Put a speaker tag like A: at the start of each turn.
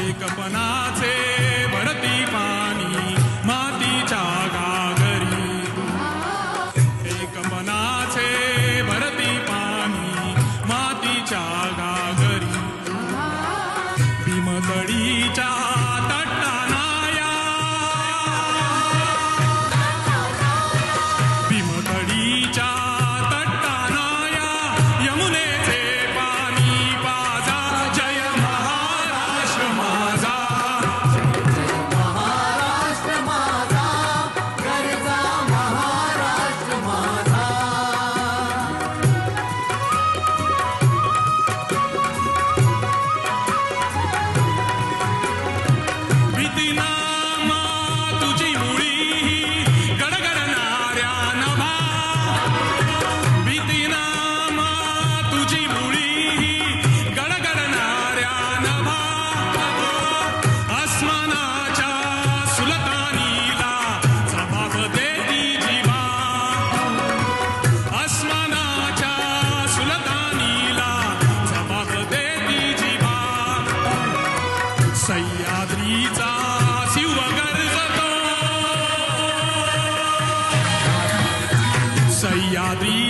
A: एकपणाचे भरती पाणी मातीच्या गागरी, एकपणाचे भरती पाणी मातीच्या गागरी, भीमतडीच्या तटानाया, भीमतडीच्या तटानाया यमुनेचे पाणी पाजा, जय महाराष्ट्र माझा,
B: महाराष्ट्र माझा, गरजा महाराष्ट्र माझा.
A: भीतीनामा तुझी मुळी गडगडणाऱ्या नभा, भीतीनामा तुझी मुळी गडगडणाऱ्या नभा, आसमानाच्या सुलतानीला जबाब देती जिवा, आसमानाच्या सुलतानीला जबाब देती जिवा, सह्याद्रीचा शिव गरजतो, सह्याद्री